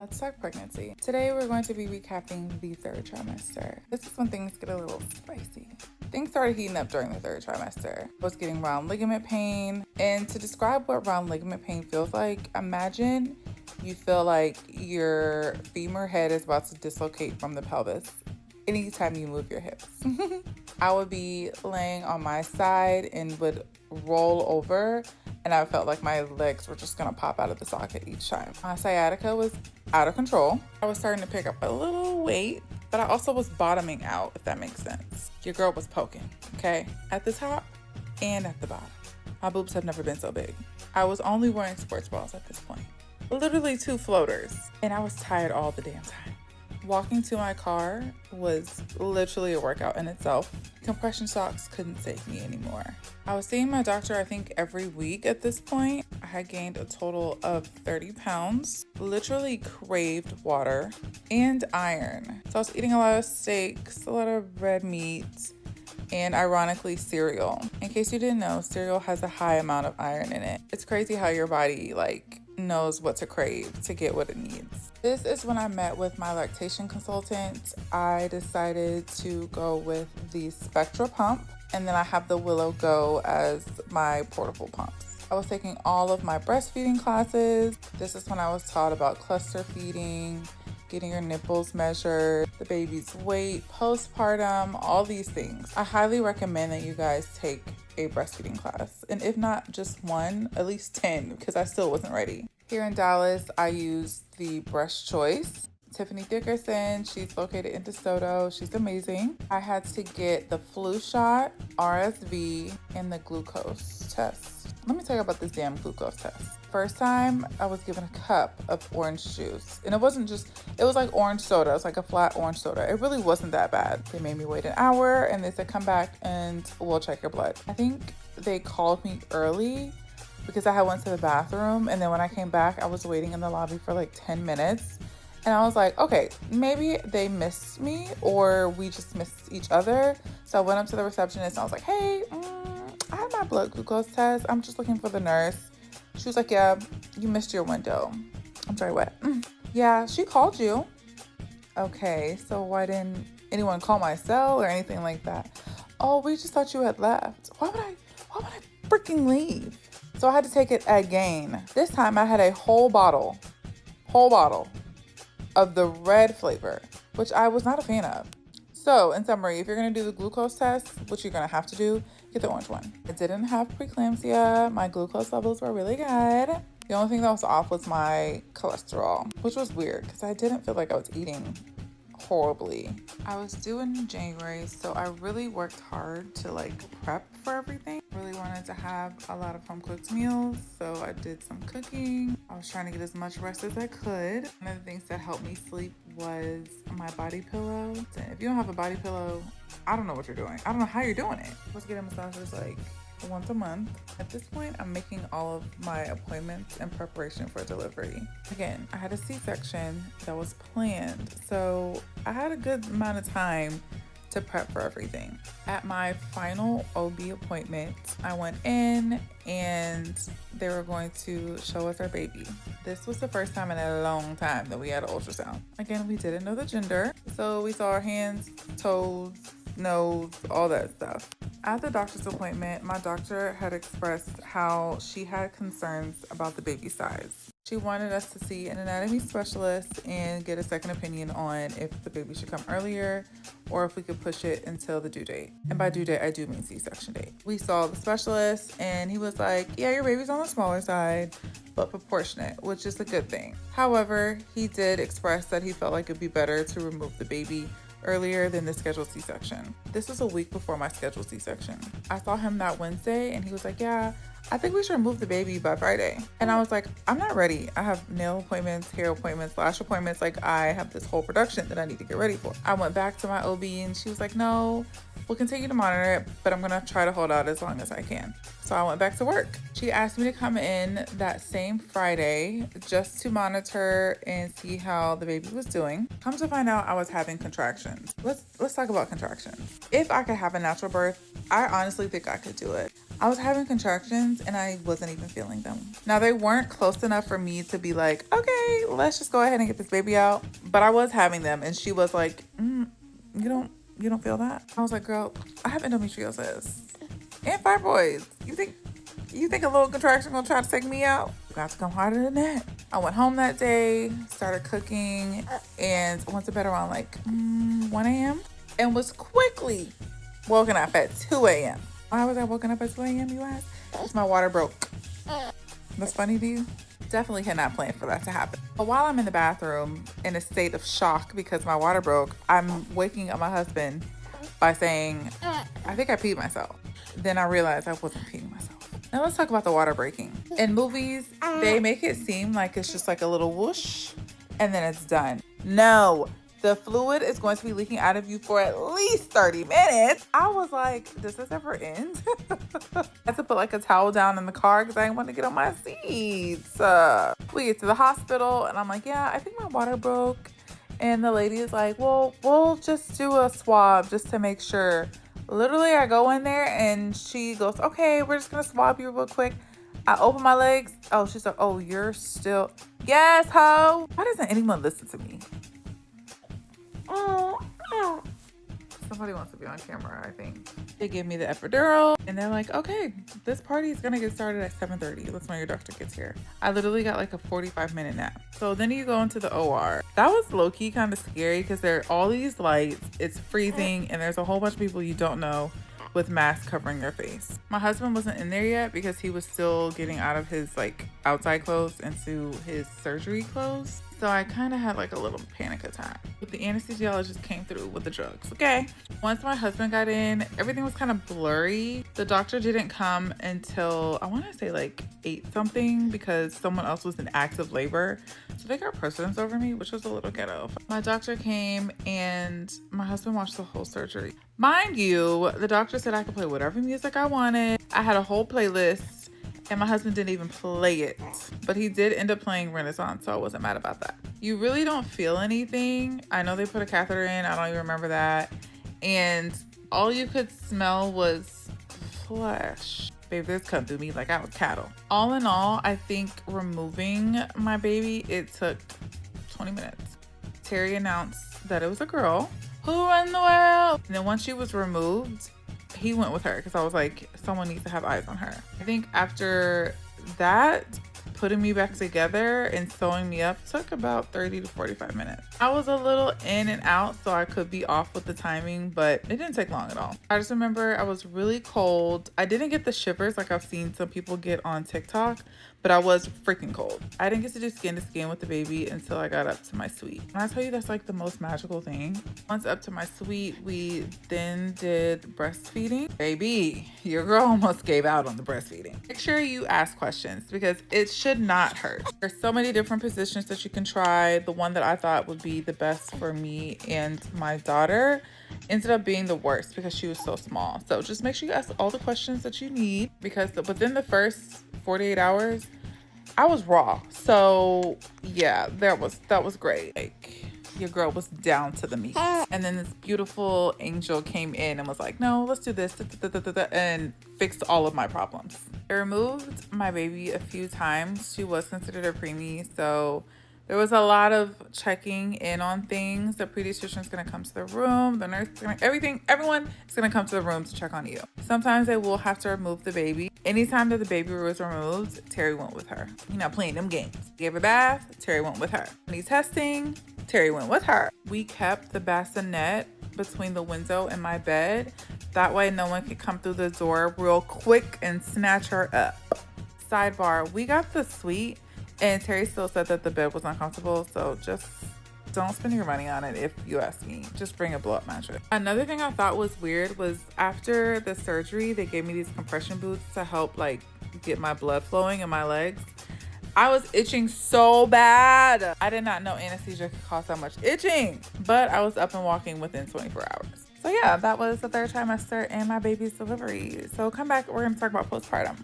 Let's talk pregnancy. Today we're going to be recapping the third trimester. This is when things get a little spicy. Things started heating up during the third trimester. I was getting round ligament pain. And to describe what round ligament pain feels like, imagine you feel like your femur head is about to dislocate from the pelvis anytime you move your hips. I would be laying on my side and would roll over, and I felt like my legs were just gonna pop out of the socket each time. My sciatica was out of control. I was starting to pick up a little weight, but I also was bottoming out, if that makes sense. Your girl was poking, okay? At the top and at the bottom. My boobs have never been so big. I was only wearing sports bras at this point. Literally 2 floaters, and I was tired all the damn time. Walking to my car was literally a workout in itself. Compression socks couldn't save me anymore. I was seeing my doctor, I think, every week at this point. I had gained a total of 30 pounds, literally craved water and iron. So I was eating a lot of steaks, a lot of red meat, and ironically cereal. In case you didn't know, cereal has a high amount of iron in it. It's crazy how your body knows what to crave to get what it needs. This is when I met with my lactation consultant. I decided to go with the Spectra pump, and then I have the Willow Go as my portable pumps. I was taking all of my breastfeeding classes. This is when I was taught about cluster feeding, getting your nipples measured, the baby's weight, postpartum, all these things. I highly recommend that you guys take a breastfeeding class. And if not just one, at least 10, because I still wasn't ready. Here in Dallas, I used the Breast Choice. Tiffany Dickerson, she's located in DeSoto. She's amazing. I had to get the flu shot, RSV, and the glucose test. Let me tell you about this damn glucose test. First time, I was given a cup of orange juice. And it was like orange soda. It was like a flat orange soda. It really wasn't that bad. They made me wait an hour and they said, come back and we'll check your blood. I think they called me early because I had went to the bathroom. And then when I came back, I was waiting in the lobby for like 10 minutes. And I was like, okay, maybe they missed me or we just missed each other. So I went up to the receptionist and I was like, hey, I had my blood glucose test. I'm just looking for the nurse. She was like, yeah, you missed your window. I'm sorry, what? Yeah, she called you. Okay, so why didn't anyone call my cell or anything like that? Oh, we just thought you had left. Why would I freaking leave? So I had to take it again. This time I had a whole bottle of the red flavor, which I was not a fan of. So in summary, if you're gonna do the glucose test, which you're gonna have to do, get the orange one. I didn't have preeclampsia. My glucose levels were really good. The only thing that was off was my cholesterol, which was weird because I didn't feel like I was eating horribly. I was due in January, so I really worked hard to prep for everything. Really wanted to have a lot of home cooked meals, so I did some cooking. I was trying to get as much rest as I could. One of the things that helped me sleep was my body pillow. And if you don't have a body pillow, I don't know what you're doing. I don't know how you're doing it. I was getting massages once a month. At this point, I'm making all of my appointments in preparation for delivery. Again, I had a C-section that was planned, so I had a good amount of time to prep for everything. At my final OB appointment, I went in and they were going to show us our baby. This was the first time in a long time that we had an ultrasound. Again, we didn't know the gender, so we saw our hands, toes, nose, all that stuff. At the doctor's appointment, my doctor had expressed how she had concerns about the baby size. She wanted us to see an anatomy specialist and get a second opinion on if the baby should come earlier or if we could push it until the due date. And by due date, I do mean C-section date. We saw the specialist and he was like, yeah, your baby's on the smaller side, but proportionate, which is a good thing. However, he did express that he felt like it'd be better to remove the baby earlier than the scheduled C-section. This was a week before my scheduled C-section. I saw him that Wednesday and he was like, yeah, I think we should remove the baby by Friday. And I was like, I'm not ready. I have nail appointments, hair appointments, lash appointments. I have this whole production that I need to get ready for. I went back to my OB and she was like, no, we'll continue to monitor it, but I'm gonna try to hold out as long as I can. So I went back to work. She asked me to come in that same Friday just to monitor and see how the baby was doing. Come to find out, I was having contractions. Let's talk about contractions. If I could have a natural birth, I honestly think I could do it. I was having contractions and I wasn't even feeling them. Now, they weren't close enough for me to be like, okay, let's just go ahead and get this baby out. But I was having them, and she was like, you don't feel that? I was like, girl, I have endometriosis and fibroids. You think a little contraction gonna try to take me out? You got to come harder than that. I went home that day, started cooking, and went to bed around like 1 a.m. and was quickly woken up at 2 a.m. Why was I woken up at 2 a.m., you ask? Because my water broke. That's funny to you? Definitely had not planned for that to happen. But while I'm in the bathroom in a state of shock because my water broke, I'm waking up my husband by saying, I think I peed myself. Then I realized I wasn't peeing myself. Now let's talk about the water breaking. In movies, they make it seem like it's just like a little whoosh and then it's done. No, the fluid is going to be leaking out of you for at least 30 minutes. I was like, does this ever end? I had to put like a towel down in the car because I didn't want to get on my seats. We get to the hospital and I'm like, yeah, I think my water broke. And the lady is like, well, we'll just do a swab just to make sure. Literally, I go in there and she goes, okay, we're just going to swab you real quick. I open my legs. Oh, she's like, oh, you're still. Yes, ho. Why doesn't anyone listen to me? Somebody wants to be on camera, I think. They give me the epidural and they're like, okay, this party is going to get started at 7:30. That's when your doctor gets here. I literally got like a 45-minute nap. So then you go into the OR. That was low-key kind of scary because there are all these lights. It's freezing and there's a whole bunch of people you don't know with masks covering their face. My husband wasn't in there yet because he was still getting out of his like outside clothes into his surgery clothes. So I kind of had like a little panic attack. But the anesthesiologist came through with the drugs. Okay. Once my husband got in, everything was kind of blurry. The doctor didn't come until I want to say like 8 something because someone else was in active labor. So they got precedence over me, which was a little ghetto. My doctor came and my husband watched the whole surgery. Mind you, the doctor said I could play whatever music I wanted. I had a whole playlist. And my husband didn't even play it. But he did end up playing Renaissance, so I wasn't mad about that. You really don't feel anything. I know they put a catheter in. I don't even remember that. And all you could smell was flesh. Baby, this cut through me like I was cattle. All in all, I think removing my baby, it took 20 minutes. Terry announced that it was a girl. Who run the world? And then once she was removed, he went with her because I was like, someone needs to have eyes on her. I think after that, putting me back together and sewing me up took about 30 to 45 minutes. I was a little in and out, so I could be off with the timing, but it didn't take long at all. I just remember I was really cold. I didn't get the shivers like I've seen some people get on TikTok, but I was freaking cold. I didn't get to do skin to skin with the baby until I got up to my suite. And I tell you, that's like the most magical thing. Once up to my suite, we then did breastfeeding. Baby, your girl almost gave out on the breastfeeding. Make sure you ask questions because it should not hurt. There's so many different positions that you can try. The one that I thought would be the best for me and my daughter ended up being the worst because she was so small. So just make sure you ask all the questions that you need because within the first 48 hours, I was raw. So yeah, that was great. Like your girl was down to the meat. And then this beautiful angel came in and was like, no, let's do this, and fixed all of my problems. I removed my baby a few times. She was considered a preemie, so there was a lot of checking in on things. The pediatrician's gonna come to the room, the nurse, everyone is gonna come to the room to check on you. Sometimes they will have to remove the baby. Anytime that the baby was removed, Terry went with her. You're not playing them games. Gave her a bath, Terry went with her. Any testing, Terry went with her. We kept the bassinet between the window and my bed. That way no one could come through the door real quick and snatch her up. Sidebar, we got the suite and Terry still said that the bed was uncomfortable, so just don't spend your money on it if you ask me. Just bring a blow-up mattress. Another thing I thought was weird was after the surgery, they gave me these compression boots to help like get my blood flowing in my legs. I was itching so bad. I did not know anesthesia could cause that much itching, but I was up and walking within 24 hours. So yeah, that was the 3rd trimester and my baby's delivery. So come back, we're gonna talk about postpartum.